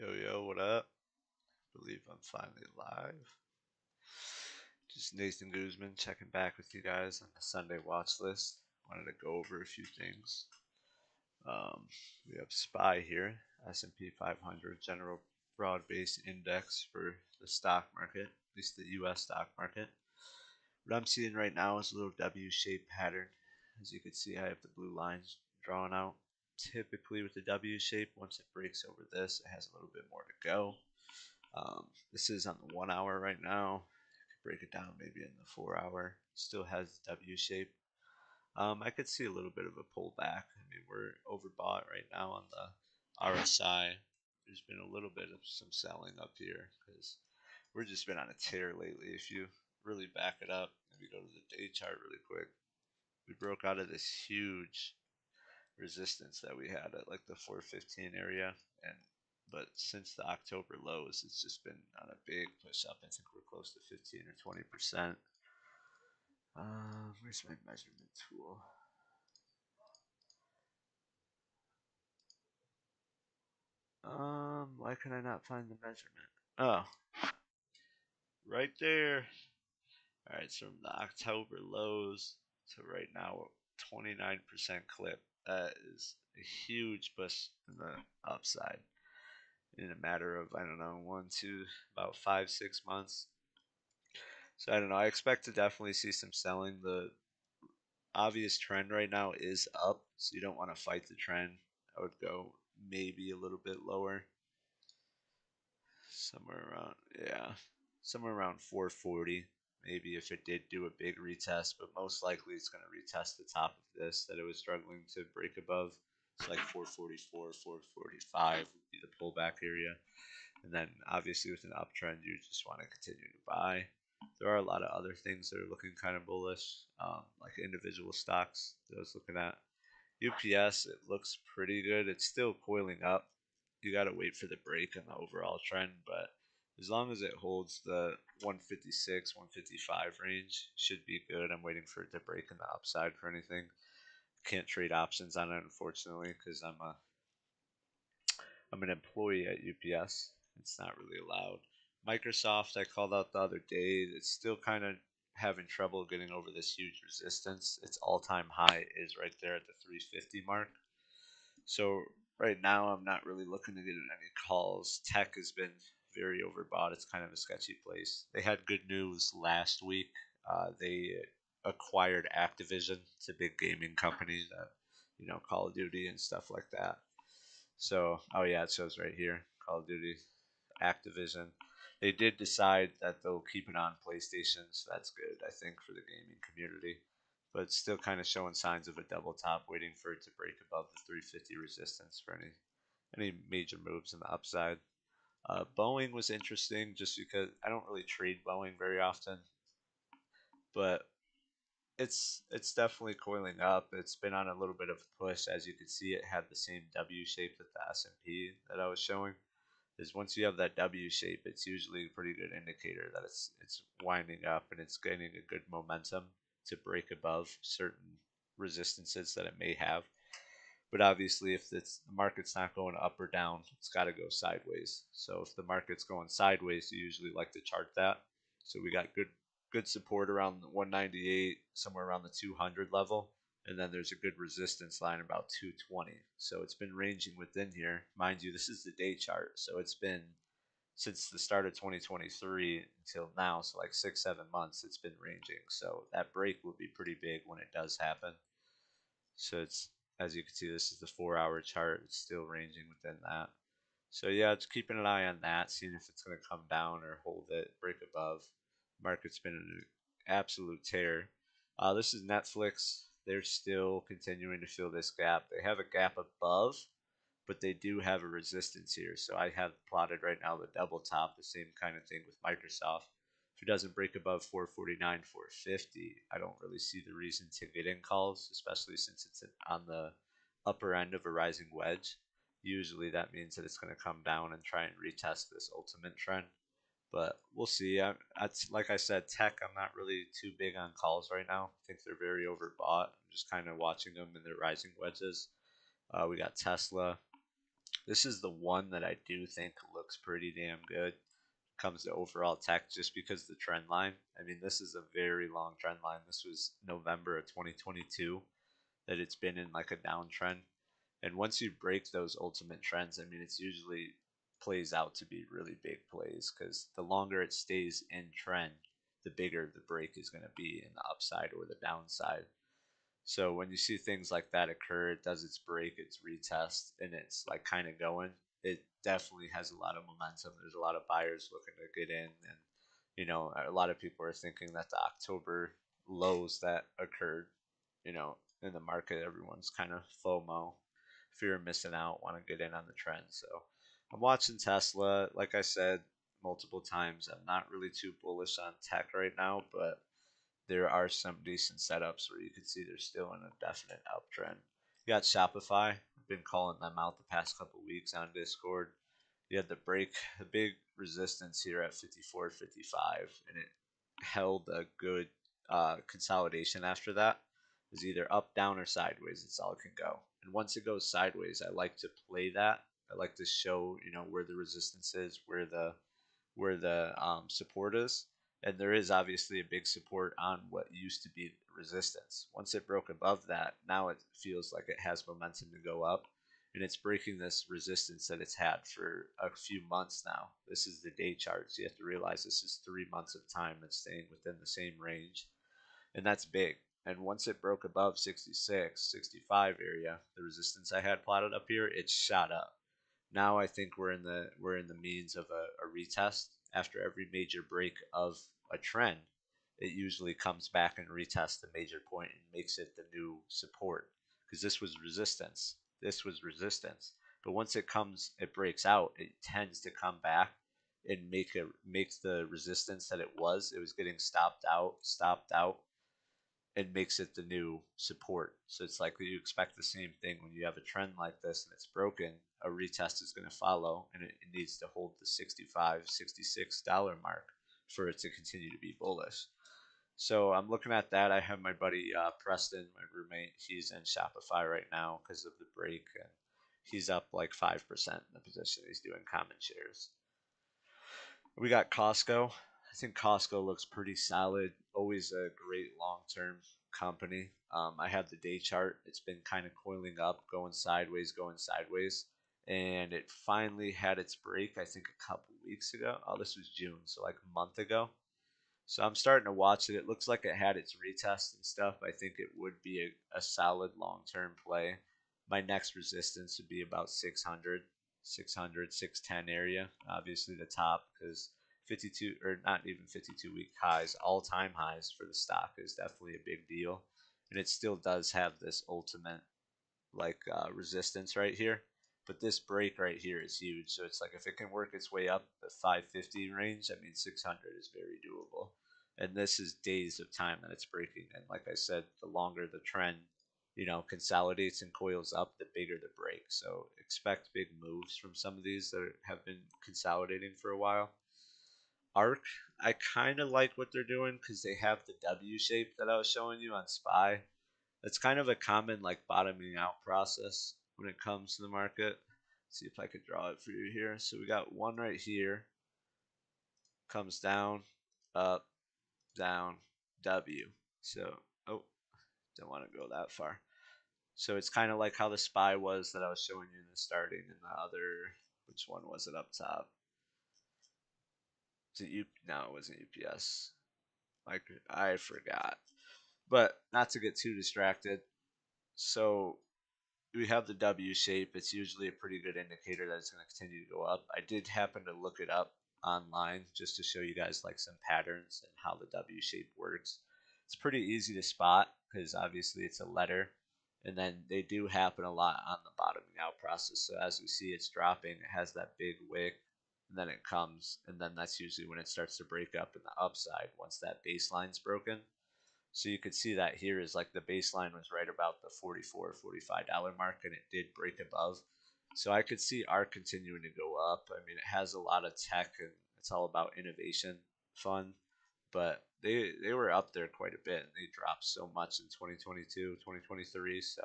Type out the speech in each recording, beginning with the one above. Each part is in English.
Yo, yo, what up? Believe I'm finally live. Just Nathan Guzman checking back with you guys on the Sunday watch list. Wanted to go over a few things. Um, we have SPY here, S&P 500 general broad-based index for the stock market, at least the U.S. stock market. What I'm seeing right now is a little W-shaped pattern. As you can see, I have the blue lines drawn out. Typically with the W shape, once it breaks over this, it has a little bit more to go. This is on the 1 hour right now. I could break it down maybe in the 4 hour. Still has the W shape. I could see a little bit of a pullback. I mean, we're overbought right now on the RSI. There's been a little bit of some selling up here because we're just been on a tear lately. If you really back it up, maybe go to the day chart really quick. We broke out of this huge resistance that we had at like the 415 area, and but since the October lows, it's just been on a big push up. I think we're close to 15 or 20%. Where's my measurement tool? Why can I not find the measurement? Oh, right there. All right, so from the October lows to right now, 29% clip. That is a huge push in the upside in a matter of, I don't know, about 5, 6 months. So I don't know. I expect to definitely see some selling. The obvious trend right now is up, so you don't want to fight the trend. I would go maybe a little bit lower, somewhere around, yeah, somewhere around 440. Maybe if it did do a big retest, but most likely it's going to retest the top of this that it was struggling to break above. It's like 444, 445 would be the pullback area. And then obviously with an uptrend, you just want to continue to buy. There are a lot of other things that are looking kind of bullish, like individual stocks that I was looking at. UPS, it looks pretty good. It's still coiling up. You got to wait for the break in the overall trend, but as long as it holds the 156, 155 range, should be good. I'm waiting for it to break in the upside for anything. Can't trade options on it, unfortunately, because I'm an employee at UPS. It's not really allowed. Microsoft, I called out the other day. It's still kind of having trouble getting over this huge resistance. Its all-time high is right there at the 350 mark. So right now, I'm not really looking to get in any calls. Tech has been very overbought. It's kind of a sketchy place. They had good news last week. They acquired Activision. It's a big gaming company that, Call of Duty and stuff like that. So, oh yeah, it shows right here, Call of Duty, Activision. They did decide that they'll keep it on PlayStation, so that's good, I think, for the gaming community. But it's still kind of showing signs of a double top, waiting for it to break above the 350 resistance for any major moves in the upside. Boeing was interesting just because I don't really trade Boeing very often, but it's definitely coiling up. It's been on a little bit of a push. As you can see, it had the same W shape that the S&P that I was showing. Is once you have that W shape, it's usually a pretty good indicator that it's winding up and it's gaining a good momentum to break above certain resistances that it may have. But obviously, if the market's not going up or down, it's got to go sideways. So if the market's going sideways, you usually like to chart that. So we got good support around the 198, somewhere around the 200 level, and then there's a good resistance line about 220. So it's been ranging within here. Mind you, this is the day chart, so it's been since the start of 2023 until now, so like 6, 7 months, it's been ranging. So that break will be pretty big when it does happen. So it's, as you can see, this is the 4 hour chart. It's still ranging within that. So yeah, it's keeping an eye on that, seeing if it's going to come down or hold it, break above. Market's been an absolute tear. This is Netflix. They're still continuing to fill this gap. They have a gap above, but they do have a resistance here. So I have plotted right now the double top, the same kind of thing with Microsoft. If it doesn't break above 449, 450, I don't really see the reason to get in calls, especially since it's on the upper end of a rising wedge. Usually that means that it's going to come down and try and retest this ultimate trend. But we'll see. Like I said, tech, I'm not really too big on calls right now. I think they're very overbought. I'm just kind of watching them in their rising wedges. We got Tesla. This is the one that I do think looks pretty damn good. Comes to overall tech just because the trend line. I mean, this is a very long trend line. This was November of 2022 that it's been in like a downtrend. And once you break those ultimate trends, I mean, it's usually plays out to be really big plays because the longer it stays in trend, the bigger the break is going to be in the upside or the downside. So when you see things like that occur, it does its break, its retest, and it's like kind of going. It definitely has a lot of momentum. There's a lot of buyers looking to get in, and a lot of people are thinking that the October lows that occurred, in the market, everyone's kind of FOMO, fear of missing out, want to get in on the trend. So I'm watching Tesla. Like I said multiple times, I'm not really too bullish on tech right now, but there are some decent setups where you can see they're still in a definite uptrend. You got Shopify. I've been calling them out the past couple weeks on Discord. You had the break, the big resistance here at 54.55, and it held a good consolidation after that. It was either up, down, or sideways. It's all it can go. And once it goes sideways, I like to play that. I like to show where the resistance is, where the support is, and there is obviously a big support on what used to be resistance. Once it broke above that, now it feels like it has momentum to go up, and it's breaking this resistance that it's had for a few months now. This is the day charts. You have to realize this is 3 months of time it's staying within the same range, and that's big. And once it broke above 66, 65 area, the resistance I had plotted up here, it shot up. Now I think we're in the means of a retest after every major break of a trend. It usually comes back and retests the major point and makes it the new support because this was resistance. But once it breaks out, it tends to come back and makes the resistance that it was getting stopped out, and makes it the new support. So it's like you expect the same thing when you have a trend like this and it's broken. A retest is going to follow, and it needs to hold the 65, $66 mark for it to continue to be bullish. So I'm looking at that. I have my buddy Preston, my roommate. He's in Shopify right now because of the break, and he's up like 5% in the position. He's doing common shares. We got Costco. I think Costco looks pretty solid. Always a great long-term company. I have the day chart. It's been kind of coiling up, going sideways, and it finally had its break. I think a couple weeks ago. Oh, this was June, so like a month ago. So I'm starting to watch it. It looks like it had its retest and stuff. I think it would be a solid long-term play. My next resistance would be about 600, 600, 610 area. Obviously the top because 52 or not even 52-week highs, all-time highs for the stock is definitely a big deal. And it still does have this ultimate resistance right here. But this break right here is huge. So it's like if it can work its way up the 550 range, I mean 600 is very doable. And this is days of time that it's breaking. And like I said, the longer the trend, consolidates and coils up, the bigger the break. So expect big moves from some of these that have been consolidating for a while. Arc, I kind of like what they're doing because they have the W shape that I was showing you on SPY. It's kind of a common like bottoming out process when it comes to the market. Let's see if I could draw it for you here. So we got one right here, comes down, up, down, W. So, oh, don't want to go that far. So it's kind of like how the SPY was that I was showing you in the starting, and the other, which one was it up top? Was it U? No, it wasn't UPS. Like I forgot. But not to get too distracted. So we have the W shape. It's usually a pretty good indicator that it's going to continue to go up. I did happen to look it up online just to show you guys like some patterns and how the W shape works. It's pretty easy to spot because obviously it's a letter, and then they do happen a lot on the bottoming out process. So as we see, it's dropping. It has that big wick, and then it comes, and then that's usually when it starts to break up in the upside once that baseline's broken. So you could see that here is like the baseline was right about the $44, $45 mark, and it did break above. So I could see ARK continuing to go up. I mean, it has a lot of tech, and it's all about innovation fun, but they were up there quite a bit, and they dropped so much in 2022, 2023. So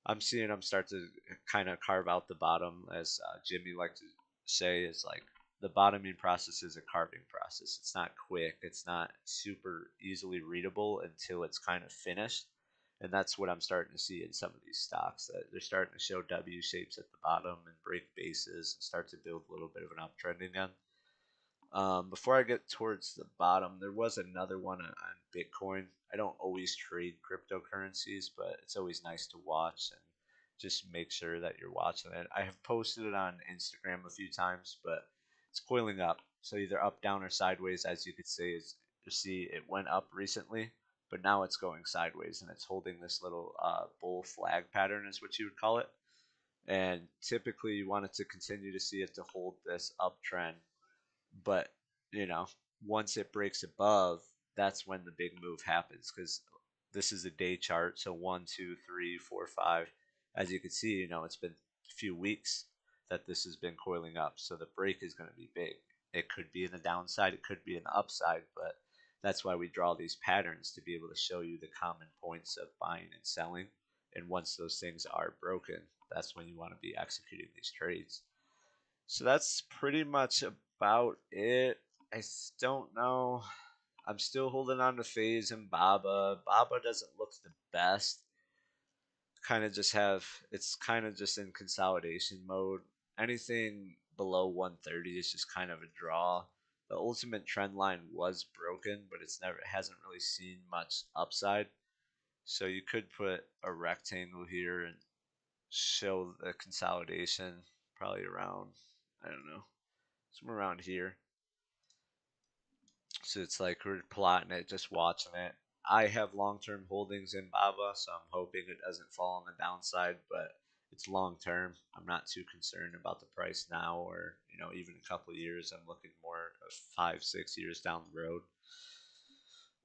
I'm seeing them start to kind of carve out the bottom, as Jimmy liked to say is like the bottoming process is a carving process. It's not quick. It's not super easily readable until it's kind of finished. And that's what I'm starting to see in some of these stocks that they're starting to show W shapes at the bottom and break bases and start to build a little bit of an uptrend again. Before I get towards the bottom, there was another one on Bitcoin. I don't always trade cryptocurrencies, but it's always nice to watch and just make sure that you're watching it. I have posted it on Instagram a few times, but it's coiling up. So either up, down, or sideways, as you could say, is you see it went up recently, but now it's going sideways and it's holding this little bull flag pattern, is what you would call it. And typically, you want it to continue to see it to hold this uptrend, but you know, once it breaks above, that's when the big move happens because this is a day chart. So 1, 2, 3, 4, 5. As you can see, it's been a few weeks that this has been coiling up. So the break is going to be big. It could be in the downside, it could be in the upside, but that's why we draw these patterns to be able to show you the common points of buying and selling. And once those things are broken, that's when you want to be executing these trades. So that's pretty much about it. I don't know. I'm still holding on to Phase and Baba. Baba doesn't look the best. Kind of just have it's kind of just in consolidation mode. Anything below 130 is just kind of a draw. The ultimate trend line was broken, but it hasn't really seen much upside. So you could put a rectangle here and show the consolidation probably around, I don't know, somewhere around here. So it's like we're plotting it, just watching it. I have long-term holdings in Baba, so I'm hoping it doesn't fall on the downside, but it's long-term. I'm not too concerned about the price now, or even a couple of years. I'm looking more of 5, 6 years down the road.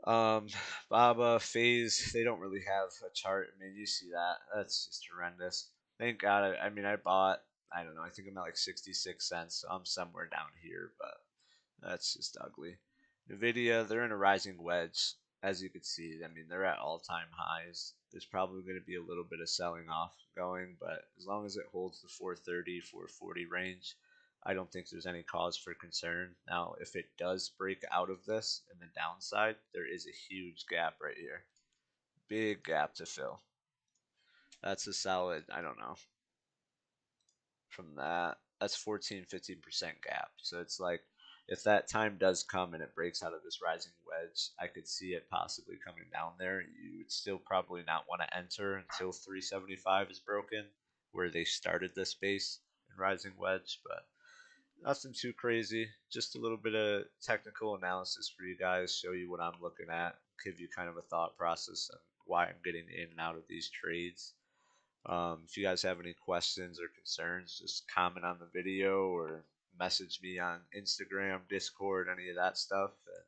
Um, Baba Phase, they don't really have a chart. I mean, you see that? That's just horrendous. Thank God. I bought. I don't know. I think I'm at like 66 cents, so I'm somewhere down here, but that's just ugly. Nvidia, they're in a rising wedge, as you can see. I mean, they're at all-time highs. There's probably going to be a little bit of selling off going, but as long as it holds the 430, 440 range, I don't think there's any cause for concern. Now, if it does break out of this in the downside, there is a huge gap right here. Big gap to fill. That's a solid, I don't know, from that. That's 14, 15% gap. So it's like if that time does come and it breaks out of this rising wedge, I could see it possibly coming down there. You would still probably not want to enter until 375 is broken, where they started this base and rising wedge, but nothing too crazy. Just a little bit of technical analysis for you guys, show you what I'm looking at, give you kind of a thought process on why I'm getting in and out of these trades. If you guys have any questions or concerns, just comment on the video or message me on Instagram, Discord, any of that stuff. And